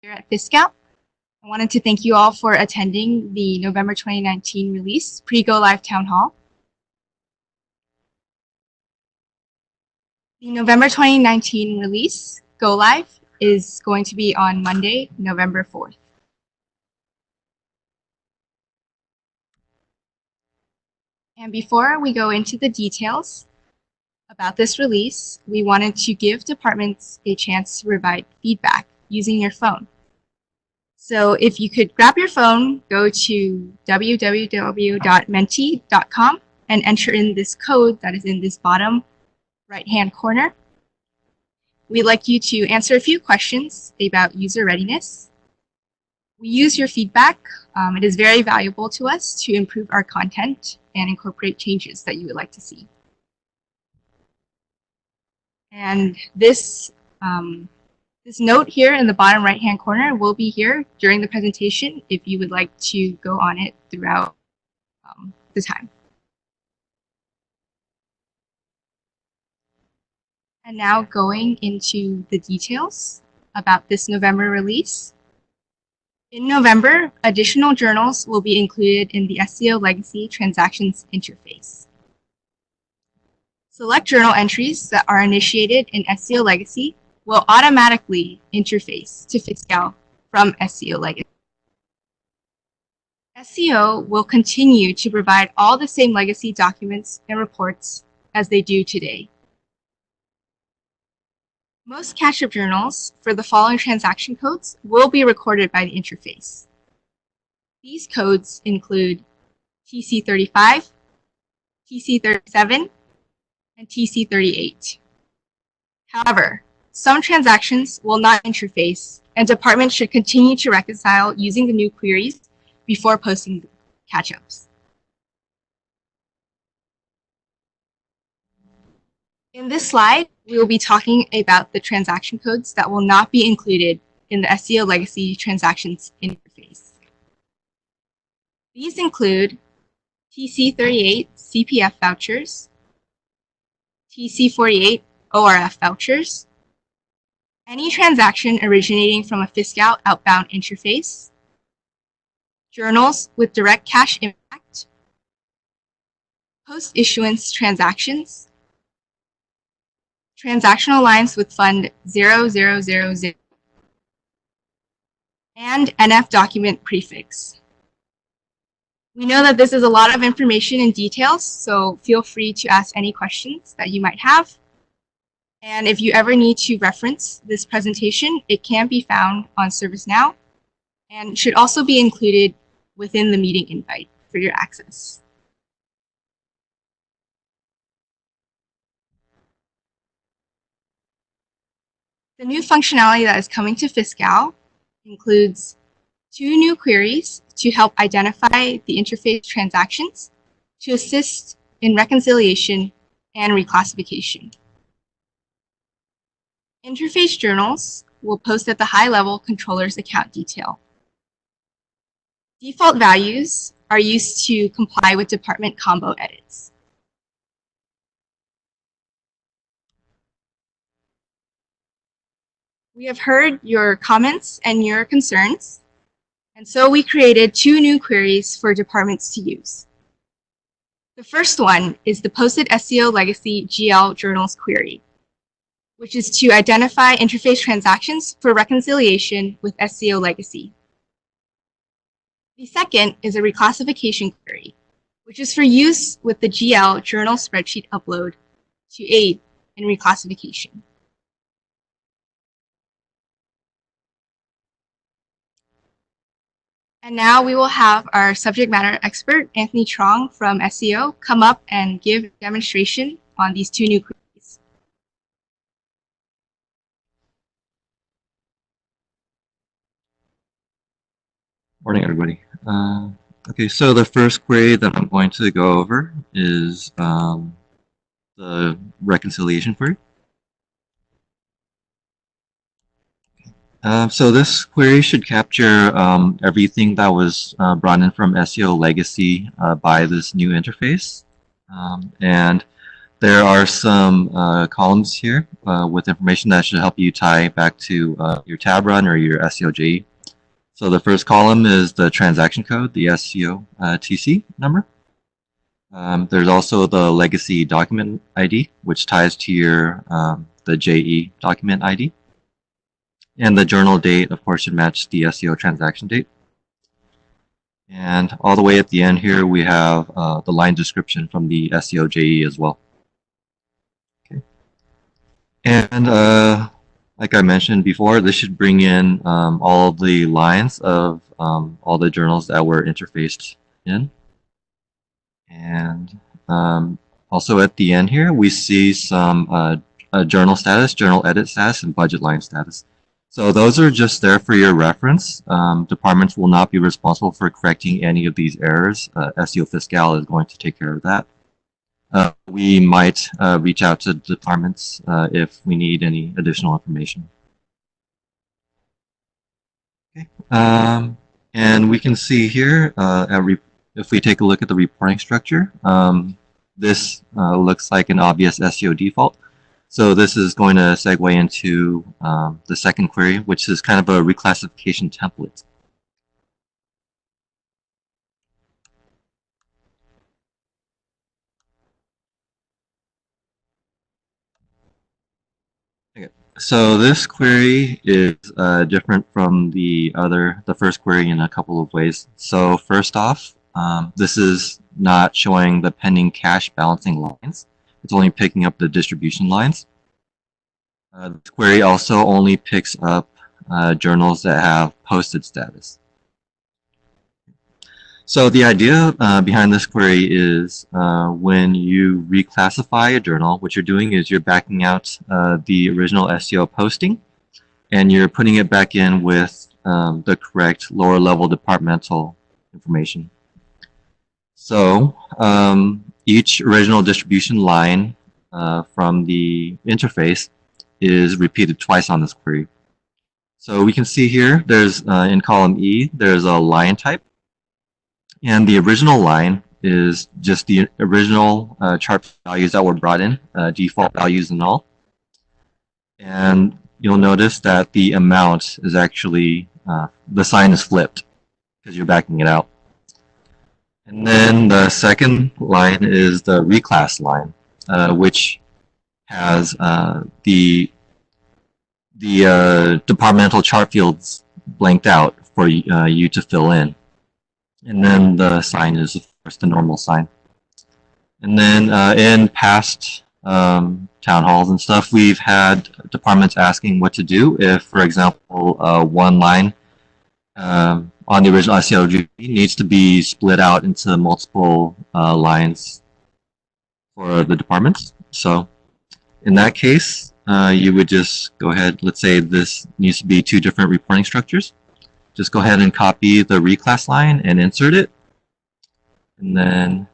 here at Fiscal. I wanted to thank you all for attending the November 2019 release pre-go live town hall. The November 2019 release go live is going to be on Monday, November 4th. And before we go into the details about this release, we wanted to give departments a chance to provide feedback using your phone. So if you could grab your phone, go to www.menti.com and enter in this code that is in this bottom right-hand corner. We'd like you to answer a few questions about user readiness. We use your feedback. It is very valuable to us to improve our content and incorporate changes that you would like to see. And this note here in the bottom right-hand corner will be here during the presentation if you would like to go on it throughout the time. And now going into the details about this November release. In November, additional journals will be included in the SEO Legacy Transactions interface. Select journal entries that are initiated in SEO Legacy will automatically interface to Fiscal from SEO Legacy. SEO will continue to provide all the same legacy documents and reports as they do today. Most catch-up journals for the following transaction codes will be recorded by the interface. These codes include TC35, TC37, and TC38. However, some transactions will not interface, and departments should continue to reconcile using the new queries before posting catch-ups. In this slide, we will be talking about the transaction codes that will not be included in the SEO Legacy Transactions interface. These include TC38 CPF vouchers, TC48 ORF vouchers, any transaction originating from a Fiscal outbound interface, journals with direct cash impact, post-issuance transactions, transactional lines with fund 0000, and NF document prefix. We know that this is a lot of information and details, so feel free to ask any questions that you might have. And if you ever need to reference this presentation, it can be found on ServiceNow and should also be included within the meeting invite for your access. The new functionality that is coming to Fiscal includes 2 new queries to help identify the interface transactions to assist in reconciliation and reclassification. Interface journals will post at the high-level controller's account detail. Default values are used to comply with department combo edits. We have heard your comments and your concerns, and so we created 2 new queries for departments to use. The first one is the Posted SEO Legacy GL Journals query, which is to identify interface transactions for reconciliation with SEO Legacy. The second is a reclassification query, which is for use with the GL journal spreadsheet upload to aid in reclassification. And now we will have our subject matter expert, Anthony Trong from SEO, come up and give a demonstration on these 2 new queries. Morning, everybody. Okay, so the first query that I'm going to go over is the reconciliation query. So this query should capture everything that was brought in from SEO Legacy by this new interface. And there are some columns here with information that should help you tie back to your tab run or your SCOJE. So the first column is the transaction code, the SCO-TC number. There's also the legacy document ID, which ties to your the JE document ID. And the journal date, of course, should match the SCO transaction date. And all the way at the end here, we have the line description from the SCO-JE as well. Okay. And like I mentioned before, this should bring in all of the lines of all the journals that were interfaced in. And also at the end here, we see some journal status, journal edit status, and budget line status. So those are just there for your reference. Departments will not be responsible for correcting any of these errors. SEO Fiscal is going to take care of that. We might reach out to departments if we need any additional information. Okay. And we can see here, if we take a look at the reporting structure, this looks like an obvious SEO default. So this is going to segue into the second query, which is kind of a reclassification template. Okay. So this query is different from the first query in a couple of ways. So first off, this is not showing the pending cash balancing lines. It's only picking up the distribution lines. This query also only picks up journals that have posted status. So the idea behind this query is when you reclassify a journal, what you're doing is you're backing out the original SEO posting and you're putting it back in with the correct lower level departmental information. So each original distribution line from the interface is repeated twice on this query. So we can see here, there's in column E, there's a line type. And the original line is just the original chart values that were brought in, default values and all. And you'll notice that the amount is actually, the sign is flipped because you're backing it out. And then the second line is the reclass line, which has the departmental chart fields blanked out for you to fill in. And then the sign is, of course, the normal sign. And then in past town halls and stuff, we've had departments asking what to do if, for example, one line on the original SEO needs to be split out into multiple lines for the departments. So in that case, you would just go ahead, let's say this needs to be two different reporting structures. Just go ahead and copy the reclass line and insert it. And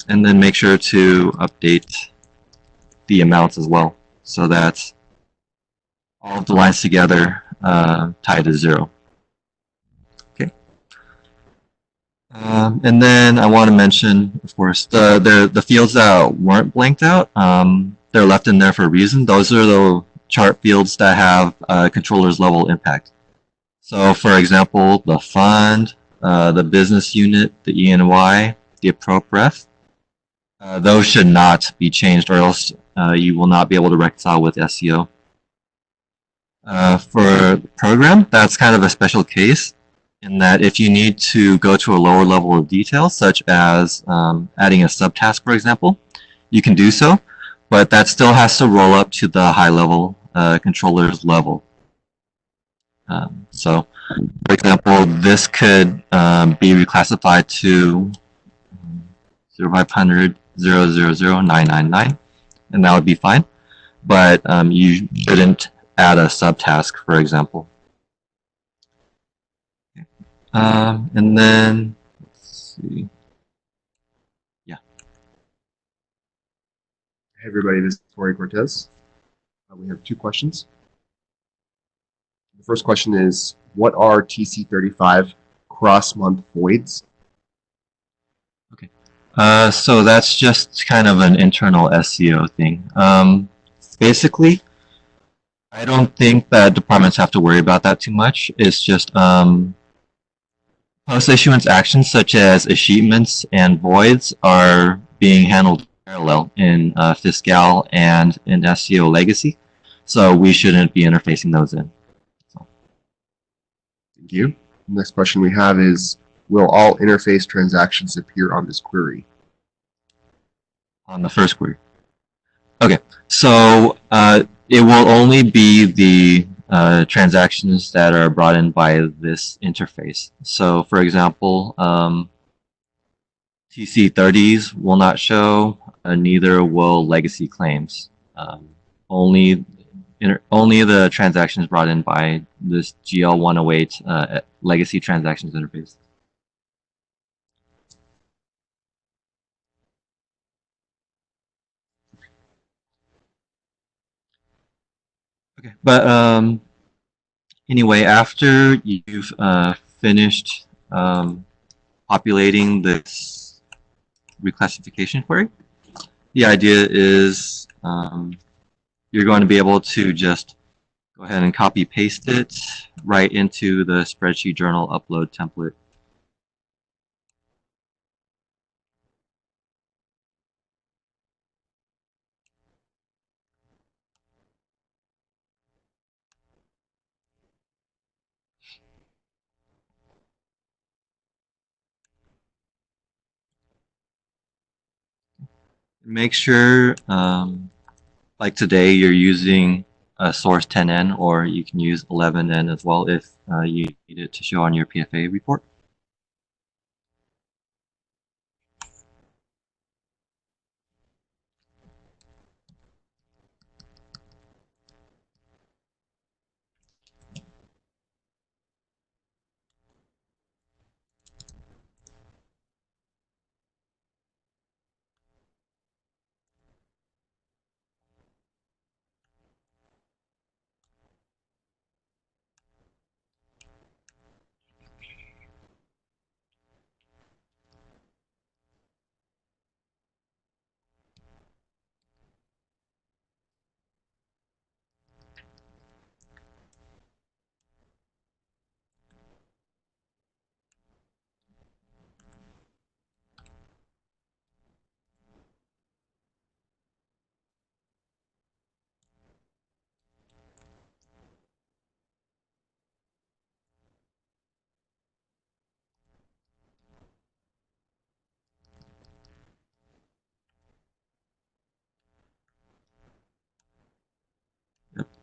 then make sure to update the amounts as well, so that all of the lines together tie to 0. Okay. And then I want to mention, of course, the fields that weren't blanked out. They're left in there for a reason. Those are the chart fields that have controller's level impact. So, for example, the fund, the business unit, the E&Y, the appropriate. Those should not be changed, or else you will not be able to reconcile with SEO. For program, that's kind of a special case in that if you need to go to a lower level of detail, such as adding a subtask, for example, you can do so, but that still has to roll up to the high level controller's level. So, for example, this could be reclassified to 0500 000 and that would be fine. But you shouldn't add a subtask, for example. And then, let's see. Yeah. Hey everybody, this is Tori Cortez. We have 2 questions. The first question is, what are TC35 cross-month voids? So that's just kind of an internal SEO thing. Basically, I don't think that departments have to worry about that too much. It's just post-issuance actions such as escheatments and voids are being handled parallel in Fiscal and in SEO legacy, so we shouldn't be interfacing those in. So. Thank you. The next question we have is, will all interface transactions appear on this query? On the first query. Okay, so it will only be the transactions that are brought in by this interface. So, for example, TC30s will not show, neither will legacy claims. Only the transactions brought in by this GL108 legacy transactions interface. Okay, but anyway, after you've finished populating this reclassification query, the idea is you're going to be able to just go ahead and copy paste it right into the spreadsheet journal upload template. Make sure, like today, you're using source 10N, or you can use 11N as well if you need it to show on your PFA report.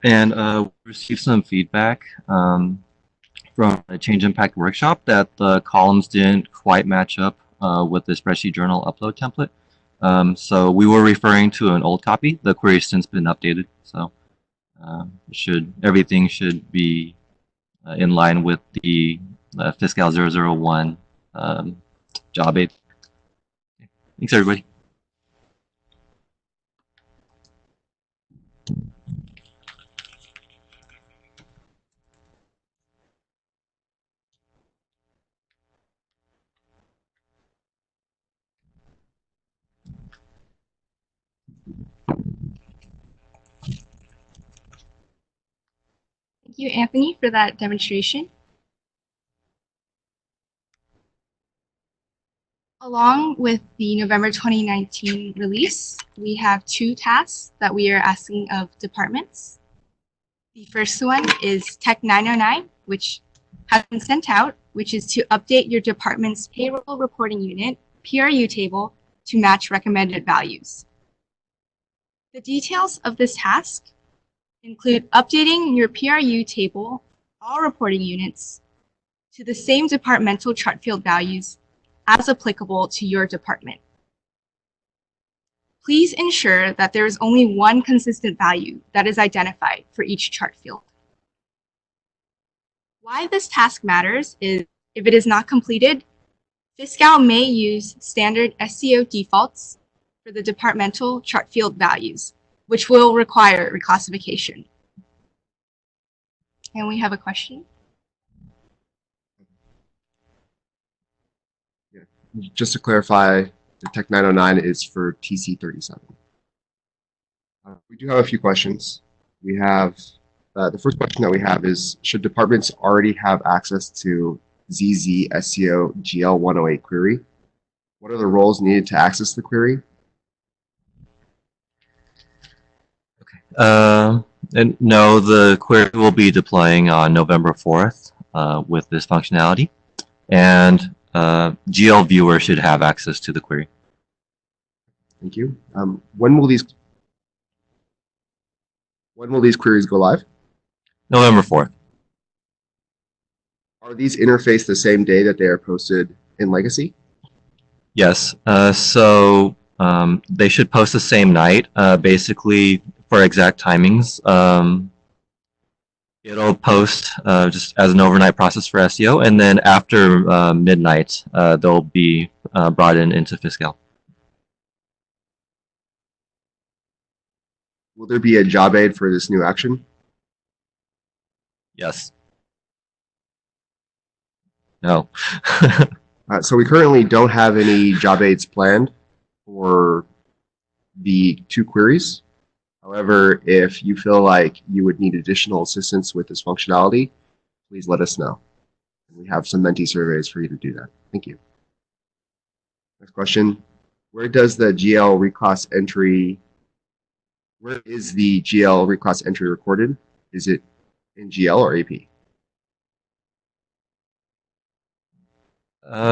And we received some feedback from a change impact workshop that the columns didn't quite match up with the spreadsheet journal upload template. So we were referring to an old copy. The query has since been updated, so everything should be in line with the Fiscal 001 job aid. Thanks, everybody. Thank you, Anthony, for that demonstration. Along with the November 2019 release, we have two tasks that we are asking of departments. The first one is Tech 909, which has been sent out, which is to update your department's payroll reporting unit PRU table to match recommended values. The details of this task include updating your PRU table, all reporting units, to the same departmental chart field values as applicable to your department. Please ensure that there is only one consistent value that is identified for each chart field. Why this task matters is if it is not completed, Fiscal may use standard SEO defaults for the departmental chart field values, which will require reclassification. And we have a question. Just to clarify, the Tech 909 is for TC37. We do have a few questions. We have the first question that we have is, should departments already have access to ZZ SEO GL108 query? What are the roles needed to access the query? And no, the query will be deploying on November 4th with this functionality, and GL viewer should have access to the query. Thank you. When will these queries go live? November 4th. Are these interfaced the same day that they are posted in Legacy? Yes. They should post the same night. Basically, for exact timings, it'll post just as an overnight process for SEO, and then after midnight, they'll be brought into Fiscal. Will there be a job aid for this new action? Yes. No. So we currently don't have any job aids planned for the two queries. However, if you feel like you would need additional assistance with this functionality, please let us know. We have some Menti surveys for you to do that. Thank you. Next question. Where is the GL reclass entry recorded? Is it in GL or AP?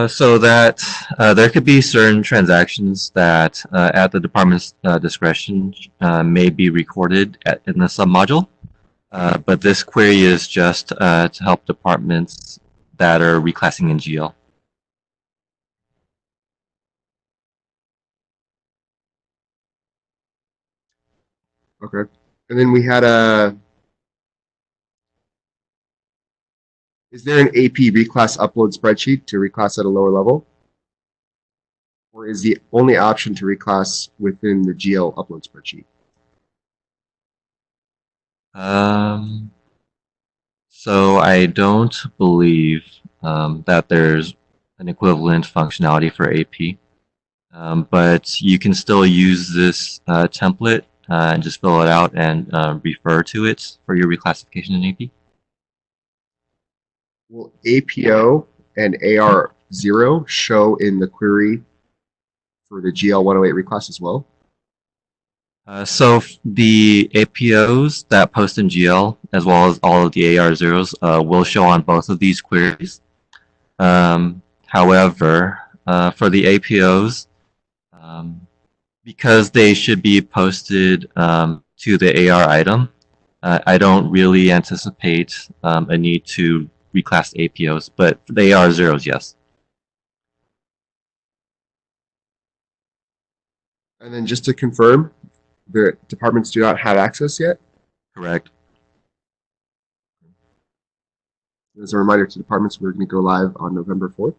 So that there could be certain transactions that at the department's discretion may be recorded in the submodule, but this query is just to help departments that are reclassing in GL. Okay. And then we had is there an AP reclass upload spreadsheet to reclass at a lower level? Or is the only option to reclass within the GL upload spreadsheet? So I don't believe that there's an equivalent functionality for AP, but you can still use this template and just fill it out and refer to it for your reclassification in AP. Will APO and AR0 show in the query for the GL108 reclass as well? So the APOs that post in GL, as well as all of the AR0s, will show on both of these queries. However, for the APOs, because they should be posted to the AR item, I don't really anticipate a need to reclass APOs, but for the AR0s, yes. And then just to confirm, the departments do not have access yet? Correct. As a reminder to departments, we're going to go live on November 4th.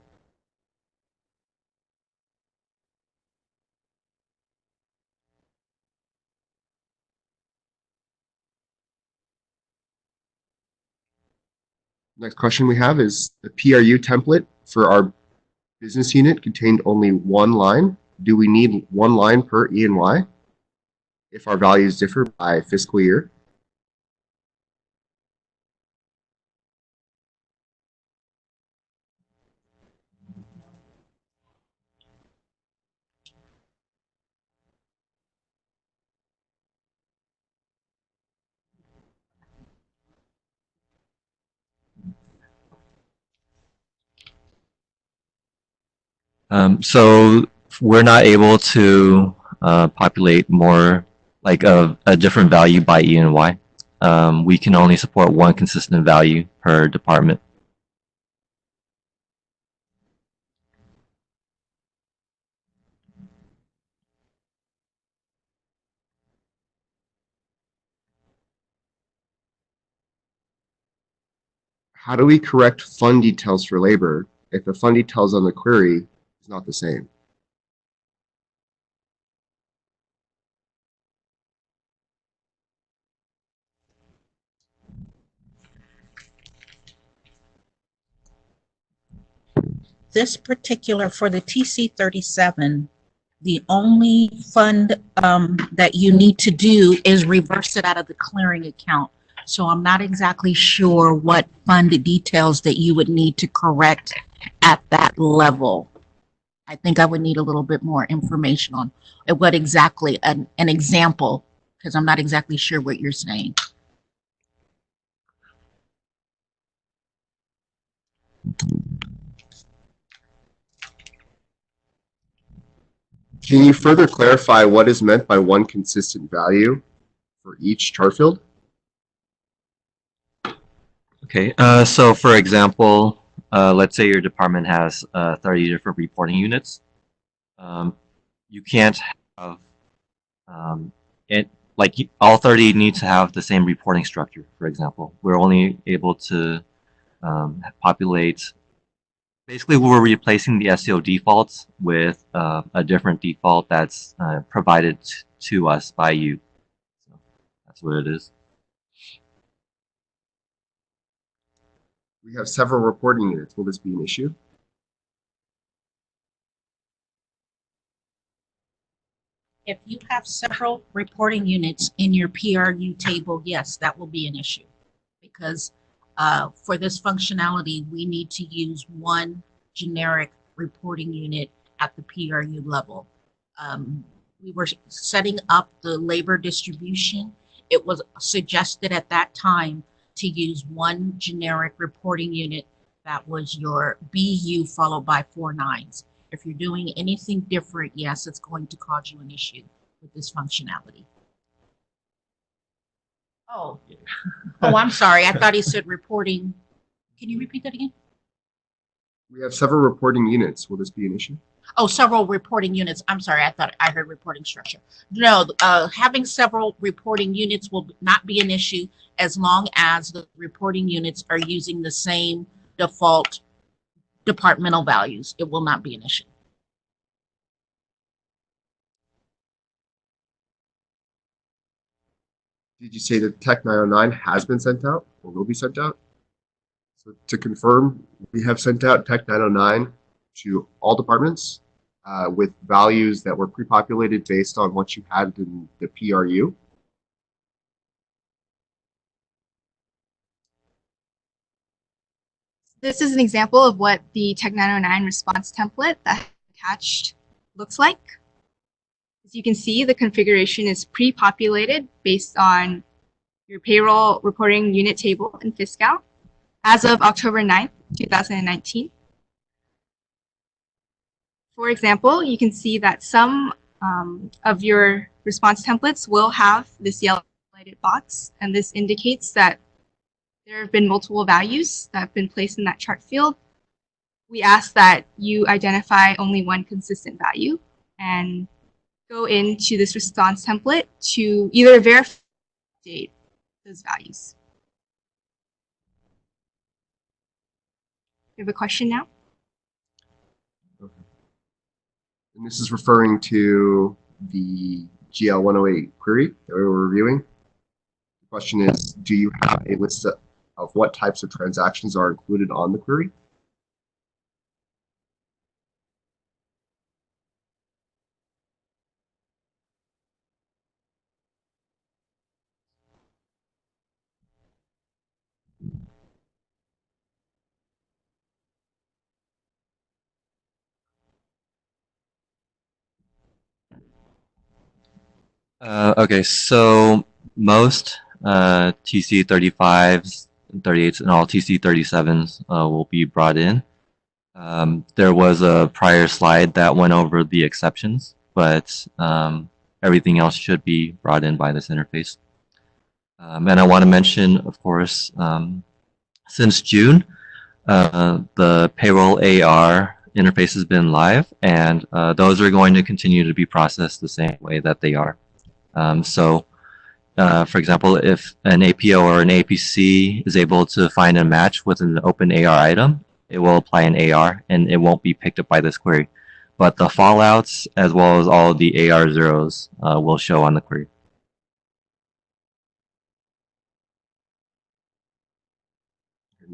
Next question we have is, the PRU template for our business unit contained only one line. Do we need one line per E and Y if our values differ by fiscal year? So we're not able to populate more like a different value by E and Y. We can only support one consistent value per department. How do we correct fund details for labor if the fund details on the query is not the same? this particular, for the TC37, the only fund that you need to do is reverse it out of the clearing account. So I'm not exactly sure what fund details that you would need to correct at that level. I think I would need a little bit more information on what exactly, an example, because I'm not exactly sure what you're saying. Can you further clarify what is meant by one consistent value for each chart field? Okay, so for example, let's say your department has 30 different reporting units. You can't have all 30 need to have the same reporting structure, for example. We're only able to populate, basically we're replacing the SEO defaults with a different default that's provided to us by you. So that's what it is. We have several reporting units. Will this be an issue? If you have several reporting units in your PRU table, yes, that will be an issue, because for this functionality, we need to use one generic reporting unit at the PRU level. We were setting up the labor distribution. It was suggested at that time to use one generic reporting unit that was your BU followed by 4 nines. If you're doing anything different, yes, it's going to cause you an issue with this functionality. Oh, oh, I'm sorry. I thought he said reporting. Can you repeat that again? We have several reporting units. Will this be an issue? Oh, several reporting units. I'm sorry. I thought I heard reporting structure. No, having several reporting units will not be an issue as long as the reporting units are using the same default departmental values. It will not be an issue. Did you say that Tech 909 has been sent out or will be sent out? So to confirm, we have sent out Tech 909 to all departments with values that were pre-populated based on what you had in the PRU. This is an example of what the Tech 909 response template that attached looks like. As you can see, the configuration is pre-populated based on your payroll reporting unit table in Fiscal as of October 9th, 2019. For example, you can see that some of your response templates will have this yellow highlighted box, and this indicates that there have been multiple values that have been placed in that chart field. We ask that you identify only one consistent value and go into this response template to either verify or update those values. You have a question now? Okay. And this is referring to the GL 108 query that we were reviewing. The question is, do you have a list of what types of transactions are included on the query? Okay, so most TC35s, 38s, and all TC37s will be brought in. There was a prior slide that went over the exceptions, but everything else should be brought in by this interface. And I want to mention, of course, since June, the payroll AR interface has been live, and those are going to continue to be processed the same way that they are. For example, if an APO or an APC is able to find a match with an open AR item, it will apply an AR and it won't be picked up by this query. But the fallouts, as well as all of the AR zeros, will show on the query.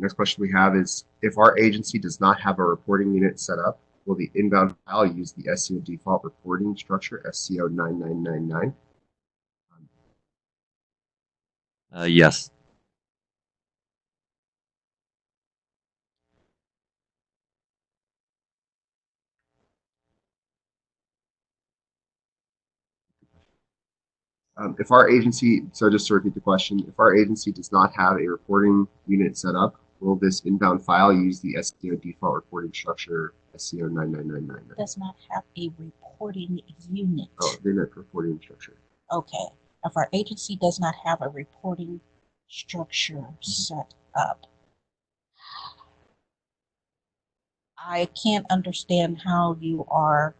Next question we have is, if our agency does not have a reporting unit set up, will the inbound file use the SCO default reporting structure, SCO 9999? Yes. If our agency, so just to repeat the question, if our agency does not have a reporting unit set up, will this inbound file use the SCO default reporting structure, SCO 9999? Does not have a reporting unit. Oh, they meant reporting structure. Okay. If our agency does not have a reporting structure set up, I can't understand how you are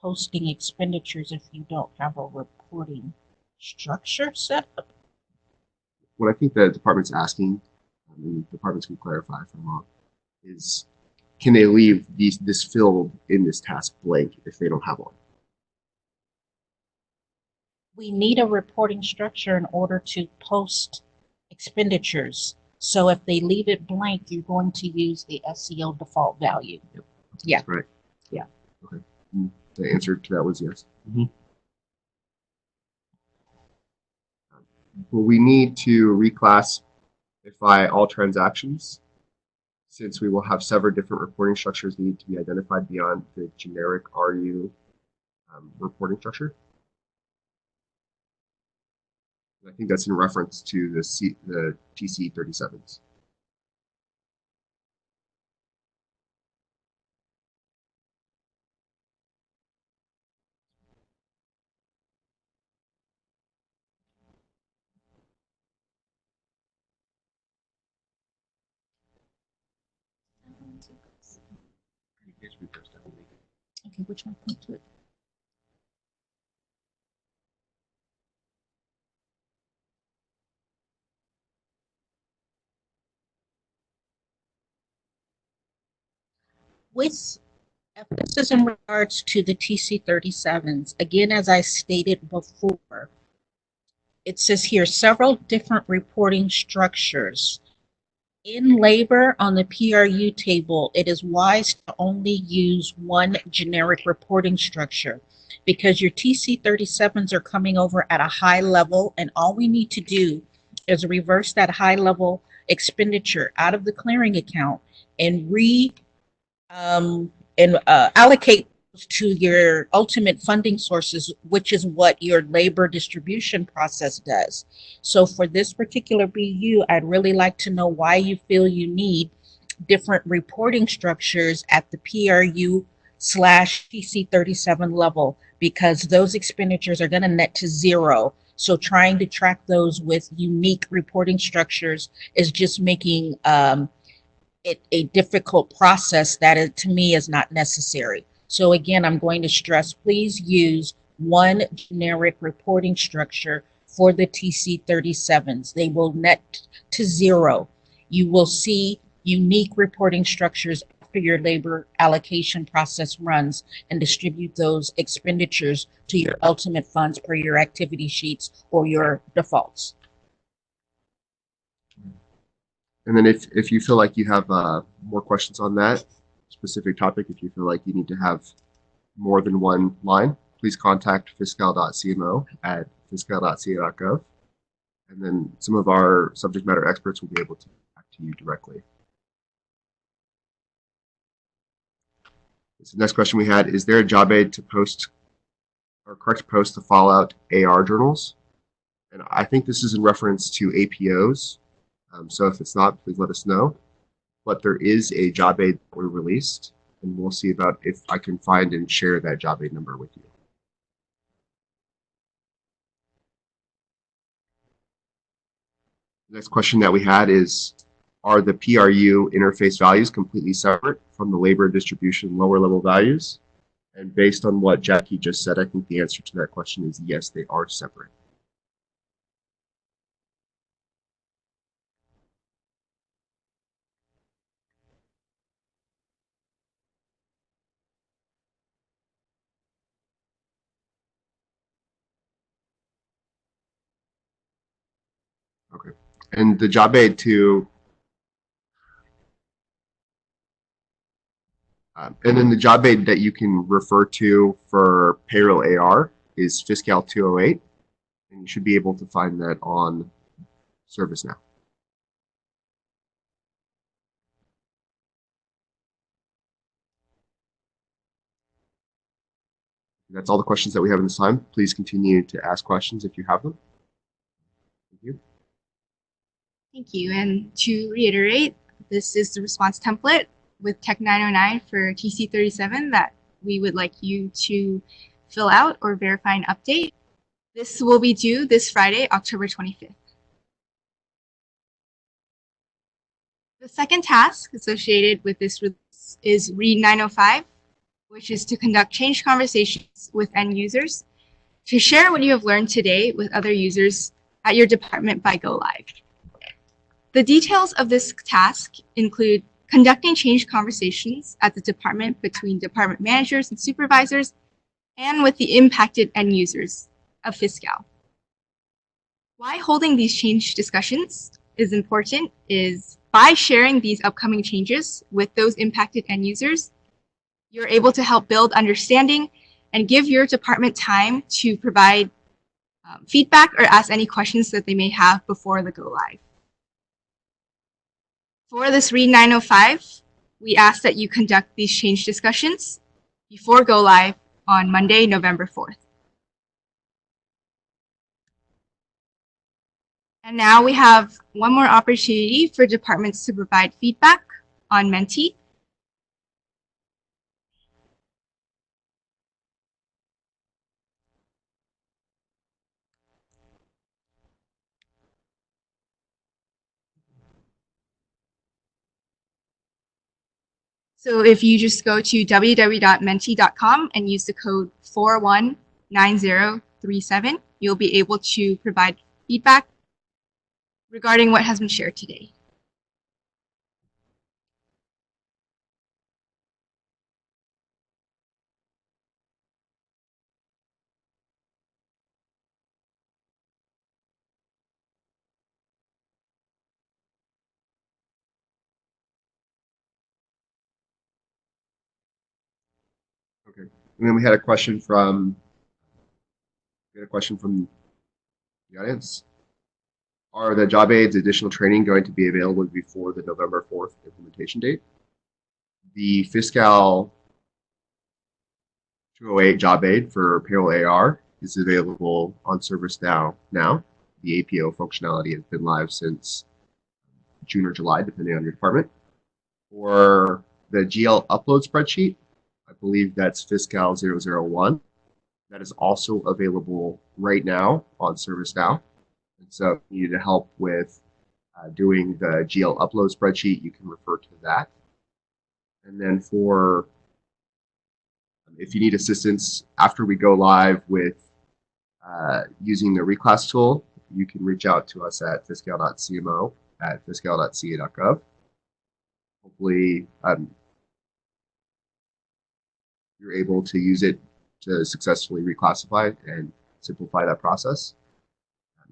posting expenditures if you don't have a reporting structure set up. What I think the department's asking, and departments can clarify if I'm wrong, is can they leave this field in this task blank if they don't have one? We need a reporting structure in order to post expenditures. So if they leave it blank, you're going to use the SCO default value. Yep. Yeah. Right. Yeah. Okay. The answer to that was yes. Mhm. Will we need to reclassify all transactions, since we will have several different reporting structures that need to be identified beyond the generic RU reporting structure? I think that's in reference to the TC37s. Okay, which one? Point to it. With if this is in regards to the TC37s, again, as I stated before, it says here several different reporting structures. In labor on the PRU table, it is wise to only use one generic reporting structure because your TC37s are coming over at a high level, and all we need to do is reverse that high level expenditure out of the clearing account and allocate to your ultimate funding sources, which is what your labor distribution process does. So for this particular BU, I'd really like to know why you feel you need different reporting structures at the PRU slash TC37 level, because those expenditures are going to net to zero. So trying to track those with unique reporting structures is just making it a difficult process that to me is not necessary. So again, I'm going to stress, please use one generic reporting structure for the TC37s. They will net to zero. You will see unique reporting structures after your labor allocation process runs and distribute those expenditures to your ultimate funds per your activity sheets or your defaults. And then if you feel like you have more questions on that specific topic, if you feel like you need to have more than one line, please contact fiscal.cmo@fiscal.ca.gov. And then some of our subject matter experts will be able to get back to you directly. So the next question we had, is there a job aid to post or correct post the Fallout AR journals? And I think this is in reference to APOs. So if it's not, please let us know. But there is a job aid that we released, and we'll see about if I can find and share that job aid number with you. The next question that we had is, are the PRU interface values completely separate from the labor distribution lower level values? And based on what Jackie just said, I think the answer to that question is yes, they are separate. Okay. And the job aid to And then the job aid that you can refer to for payroll AR is Fiscal 208, and you should be able to find that on ServiceNow. That's all the questions that we have in this time. Please continue to ask questions if you have them. Thank you. Thank you. And to reiterate, this is the response template with Tech 909 for TC37 that we would like you to fill out or verify and update. This will be due this Friday, October 25th. The second task associated with this release is Read 905, which is to conduct change conversations with end users to share what you have learned today with other users at your department by go live. The details of this task include conducting change conversations at the department between department managers and supervisors and with the impacted end users of Fiscal. Why holding these change discussions is important is by sharing these upcoming changes with those impacted end users, you're able to help build understanding and give your department time to provide feedback or ask any questions that they may have before the go live. For this Read 905, we ask that you conduct these change discussions before go live on Monday, November 4th. And now we have one more opportunity for departments to provide feedback on Menti. So if you just go to www.menti.com and use the code 419037, you'll be able to provide feedback regarding what has been shared today. Okay. And then we had a question from the audience. Are the job aids additional training going to be available before the November 4th implementation date? The Fiscal 208 job aid for payroll AR is available on ServiceNow now. The APO functionality has been live since June or July, depending on your department. For the GL upload spreadsheet, I believe that's Fiscal 001. That is also available right now on ServiceNow. And so if you need help with doing the GL upload spreadsheet, you can refer to that. And then for if you need assistance after we go live with using the reclass tool, you can reach out to us at fiscal.cmo@fiscal.ca.gov. Hopefully, you're able to use it to successfully reclassify and simplify that process.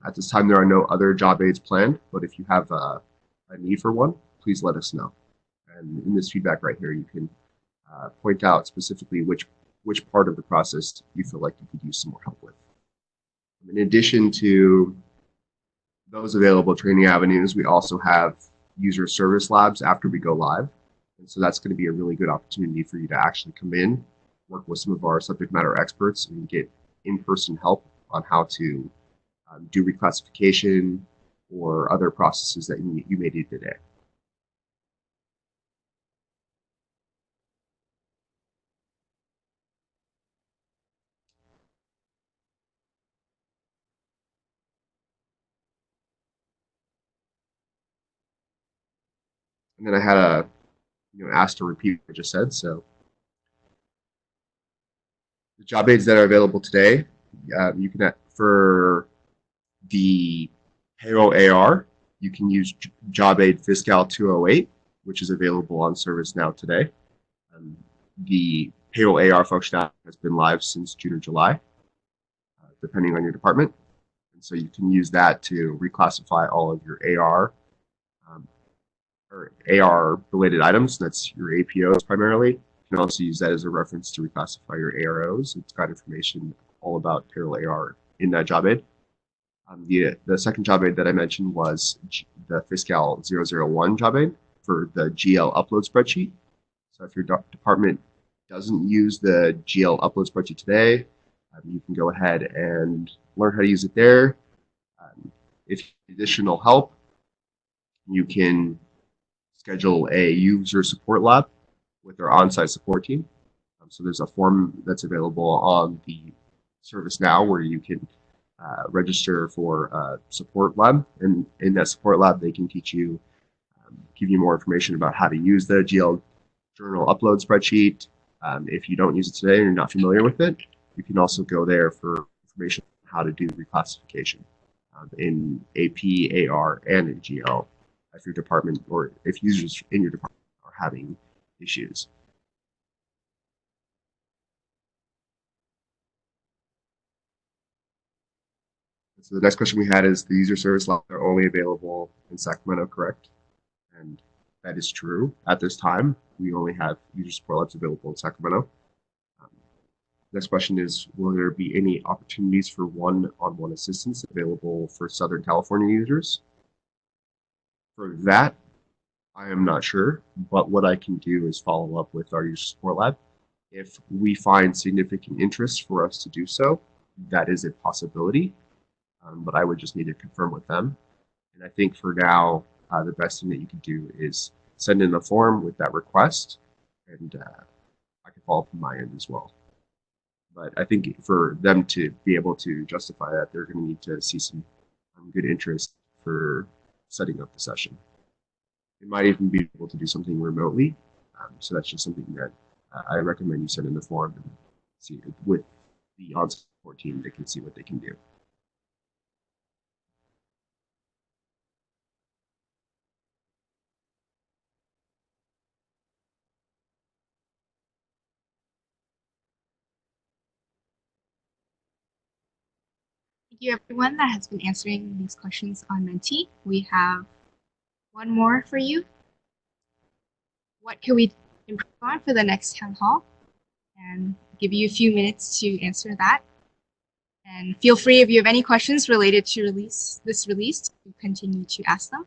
At this time, there are no other job aids planned, but if you have a need for one, please let us know. And in this feedback right here, you can point out specifically which part of the process you feel like you could use some more help with. In addition to those available training avenues, we also have user service labs after we go live. And so that's going to be a really good opportunity for you to actually come in, work with some of our subject matter experts, and get in-person help on how to do reclassification or other processes that you may do today. And then I had asked to repeat what I just said. So the job aids that are available today, you can for the payroll AR, you can use job aid Fiscal 208, which is available on ServiceNow today. The payroll AR functionality has been live since June or July, depending on your department. And so you can use that to reclassify all of your AR or AR related items. That's your APOs primarily. can also use that as a reference to reclassify your AROs. It's got information all about payroll AR in that job aid. The second job aid that I mentioned was the Fiscal 001 job aid for the GL upload spreadsheet. So if your department doesn't use the GL upload spreadsheet today, you can go ahead and learn how to use it there. If you need additional help, you can schedule a user support lab with our on-site support team. So there's a form that's available on the ServiceNow where you can register for a support lab, and in that support lab they can teach you, give you more information about how to use the GL journal upload spreadsheet. If you don't use it today and you're not familiar with it, you can also go there for information on how to do reclassification in AP, AR, and in GL if your department or if users in your department are having issues. So the next question we had is the user service labs are only available in Sacramento, correct? And that is true. At this time, we only have user support labs available in Sacramento. Next question is, will there be any opportunities for one-on-one assistance available for Southern California users? For that, I am not sure, but what I can do is follow up with our user support lab. If we find significant interest for us to do so, that is a possibility, but I would just need to confirm with them. And I think for now, the best thing that you can do is send in a form with that request, and I can follow up on my end as well. But I think for them to be able to justify that, they're going to need to see some good interest for setting up the session. They might even be able to do something remotely. So that's just something that I recommend you send in the form and see with the on-site support team. They can see what they can do. Thank you, everyone that has been answering these questions on Menti. We have one more for you. What can we improve on for the next town hall? And give you a few minutes to answer that. And feel free if you have any questions related to this release to continue to ask them.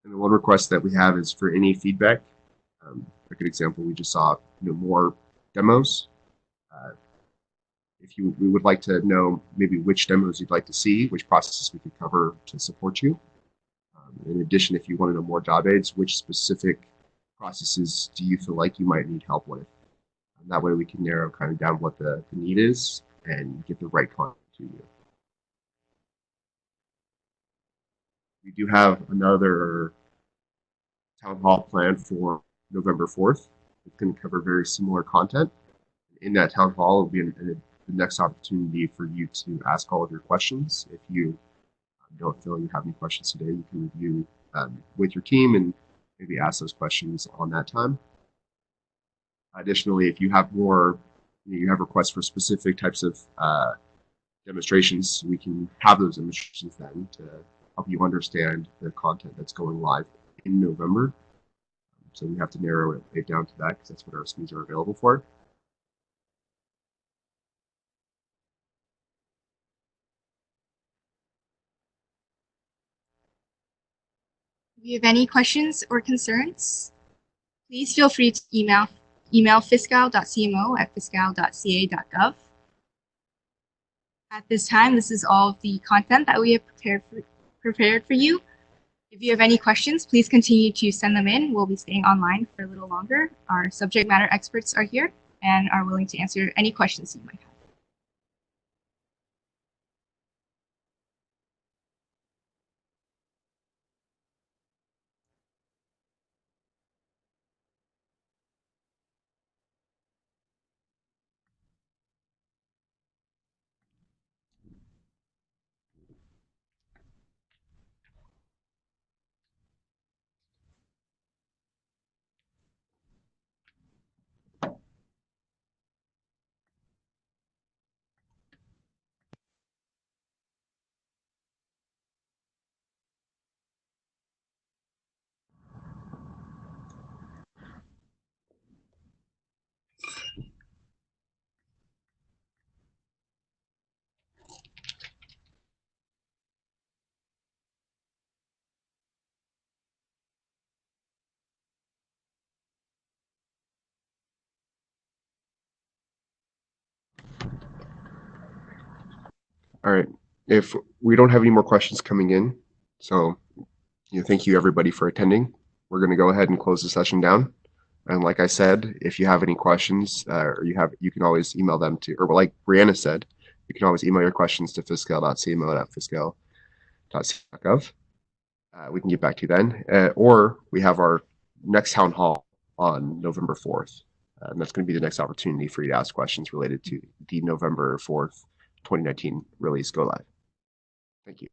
And the one request that we have is for any feedback. A good example, we just saw more demos. If we would like to know maybe which demos you'd like to see, which processes we could cover to support you. In addition, if you want to know more job aids, which specific processes do you feel like you might need help with? And that way we can narrow kind of down what the need is and get the right content to you. We do have another town hall planned for November 4th. It's going to cover very similar content. In that town hall will be the next opportunity for you to ask all of your questions. If you don't feel you have any questions today, you can review with your team and maybe ask those questions on that time. Additionally, if you have more, you have requests for specific types of demonstrations, we can have those demonstrations then to help you understand the content that's going live in November. So we have to narrow it down to that because that's what our SMEs are available for. If you have any questions or concerns, please feel free to email fiscal.cmo@fiscal.ca.gov. At this time, this is all of the content that we have prepared for you. If you have any questions, please continue to send them in. We'll be staying online for a little longer. Our subject matter experts are here and are willing to answer any questions you might have. All right. If we don't have any more questions coming in, so thank you everybody for attending. We're going to go ahead and close the session down. And like I said, if you have any questions, or you can always email them to, or like Brianna said, you can always email your questions to fiscal.cmo@fiscal.gov. We can get back to you then. Or we have our next town hall on November 4th. And that's going to be the next opportunity for you to ask questions related to the November 4th, 2019 release go live. Thank you.